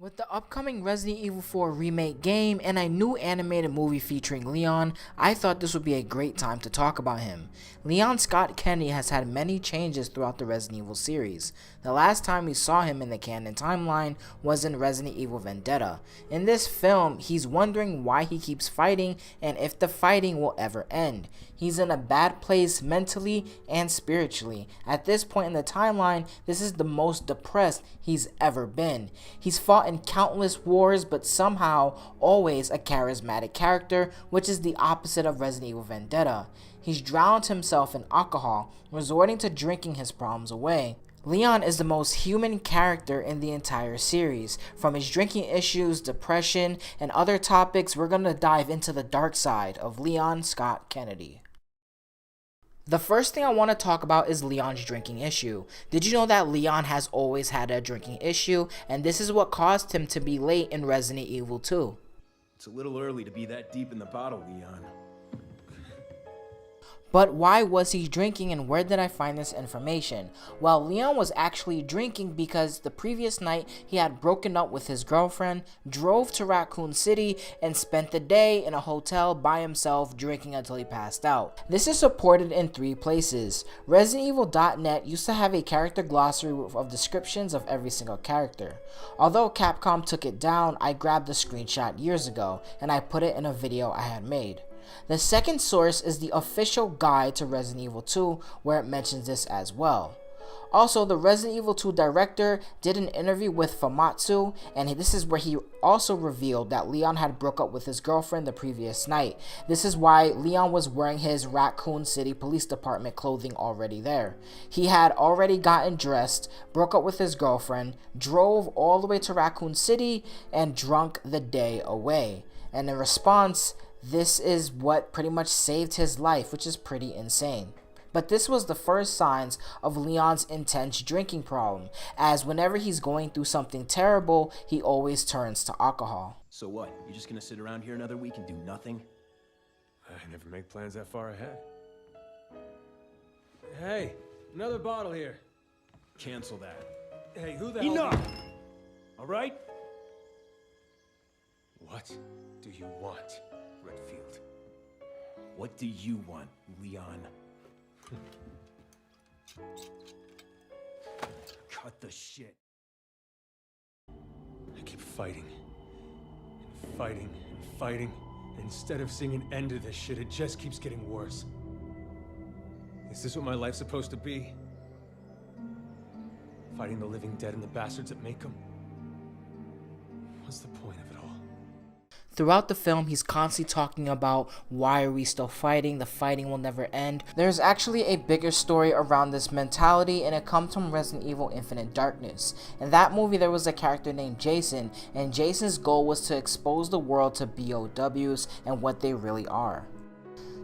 With the upcoming Resident Evil 4 remake game and a new animated movie featuring Leon, I thought this would be a great time to talk about him. Leon Scott Kennedy has had many changes throughout the Resident Evil series. The last time we saw him in the canon timeline was in Resident Evil Vendetta. In this film, he's wondering why he keeps fighting and if the fighting will ever end. He's in a bad place mentally and spiritually. At this point in the timeline, this is the most depressed he's ever been. He's fought in countless wars, but somehow always a charismatic character, which is the opposite of Resident Evil Vendetta. He's drowned himself in alcohol, resorting to drinking his problems away. Leon is the most human character in the entire series. From his drinking issues, depression, and other topics, we're going to dive into the dark side of Leon Scott Kennedy. The first thing I want to talk about is Leon's drinking issue. Did you know that Leon has always had a drinking issue, and this is what caused him to be late in Resident Evil 2? It's a little early to be that deep in the bottle, Leon. But why was he drinking, and where did I find this information? Well, Leon was actually drinking because the previous night he had broken up with his girlfriend, drove to Raccoon City, and spent the day in a hotel by himself drinking until he passed out. This is supported in 3 places. ResidentEvil.net used to have a character glossary of descriptions of every single character. Although Capcom took it down, I grabbed the screenshot years ago, and I put it in a video I had made. The second source is the official guide to Resident Evil 2, where it mentions this as well. Also, the Resident Evil 2 director did an interview with Famitsu, and this is where he also revealed that Leon had broke up with his girlfriend the previous night. This is why Leon was wearing his Raccoon City Police Department clothing already there. He had already gotten dressed, broke up with his girlfriend, drove all the way to Raccoon City, and drunk the day away. And in response, this is what pretty much saved his life, which is pretty insane. But this was the first signs of Leon's intense drinking problem, as whenever he's going through something terrible, he always turns to alcohol. So what? You're just gonna sit around here another week and do nothing? I never make plans that far ahead. Hey, another bottle here. Cancel that. Hey, who the hell? Enough! All right? What do you want, Redfield? What do you want, Leon? Cut the shit. I keep fighting and fighting and fighting. Instead of seeing an end to this shit, it just keeps getting worse. Is this what my life's supposed to be? Fighting the living dead and the bastards that make them? What's the point of it all? Throughout the film, he's constantly talking about why are we still fighting, the fighting will never end. There's actually a bigger story around this mentality, and it comes from Resident Evil Infinite Darkness. In that movie, there was a character named Jason, and Jason's goal was to expose the world to BOWs and what they really are.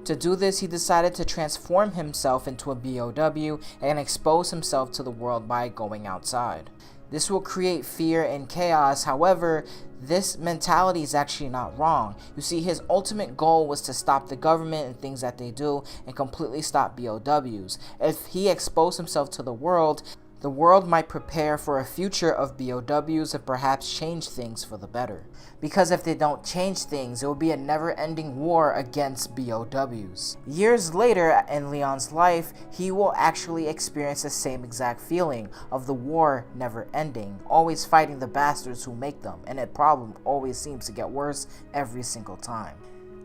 To do this, he decided to transform himself into a BOW and expose himself to the world by going outside. This will create fear and chaos. However, this mentality is actually not wrong. You see, his ultimate goal was to stop the government and things that they do and completely stop BOWs. If he exposed himself to the world might prepare for a future of BOWs and perhaps change things for the better. Because if they don't change things, it will be a never-ending war against BOWs. Years later in Leon's life, he will actually experience the same exact feeling of the war never ending, always fighting the bastards who make them, and the problem always seems to get worse every single time.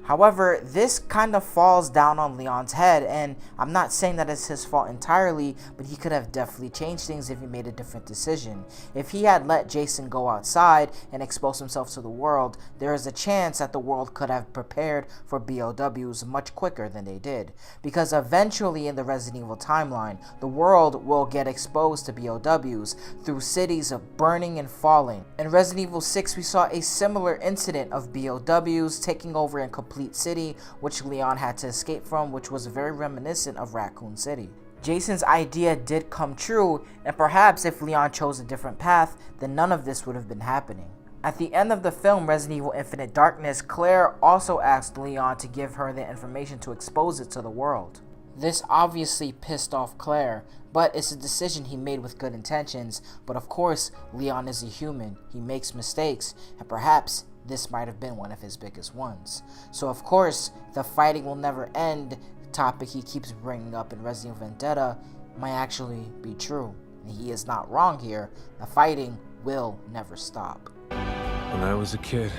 However, this kind of falls down on Leon's head, and I'm not saying that it's his fault entirely, but he could have definitely changed things if he made a different decision. If he had let Jason go outside and expose himself to the world, there is a chance that the world could have prepared for BOWs much quicker than they did. Because eventually in the Resident Evil timeline, the world will get exposed to BOWs through cities of burning and falling. In Resident Evil 6, we saw a similar incident of BOWs taking over and complete city, which Leon had to escape from, which was very reminiscent of Raccoon City. Jason's idea did come true, and perhaps if Leon chose a different path, then none of this would have been happening. At the end of the film Resident Evil Infinite Darkness, Claire also asked Leon to give her the information to expose it to the world. This obviously pissed off Claire, but it's a decision he made with good intentions. But of course, Leon is a human. He makes mistakes, and perhaps this might have been one of his biggest ones. So of course, the fighting will never end topic he keeps bringing up in Resident Evil Vendetta might actually be true. And he is not wrong here. The fighting will never stop. When I was a kid,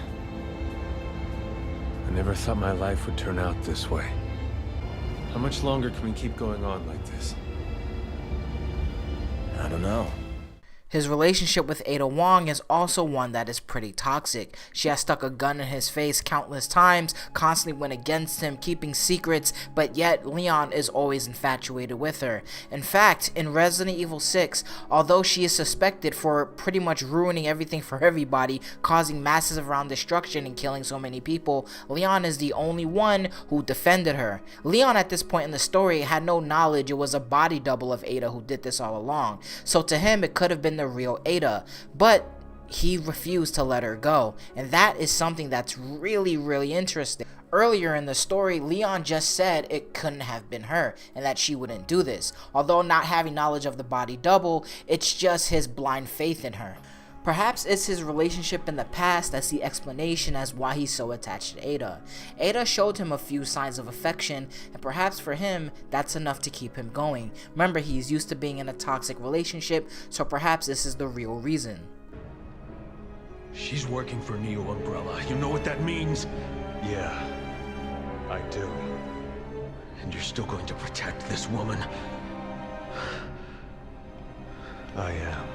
I never thought my life would turn out this way. How much longer can we keep going on like this? I don't know. His relationship with Ada Wong is also one that is pretty toxic. She has stuck a gun in his face countless times, constantly went against him, keeping secrets, but yet Leon is always infatuated with her. In fact, in Resident Evil 6, although she is suspected for pretty much ruining everything for everybody, causing massive around destruction and killing so many people, Leon is the only one who defended her. Leon at this point in the story had no knowledge it was a body double of Ada who did this all along. So to him, it could have been the real Ada, but he refused to let her go, and that is something that's really interesting. Earlier in the story, Leon just said it couldn't have been her and that she wouldn't do this. Although not having knowledge of the body double, it's just his blind faith in her. Perhaps it's his relationship in the past that's the explanation as why he's so attached to Ada. Ada showed him a few signs of affection, and perhaps for him, that's enough to keep him going. Remember, he's used to being in a toxic relationship, so perhaps this is the real reason. She's working for Neo Umbrella. You know what that means? Yeah, I do. And you're still going to protect this woman? I am.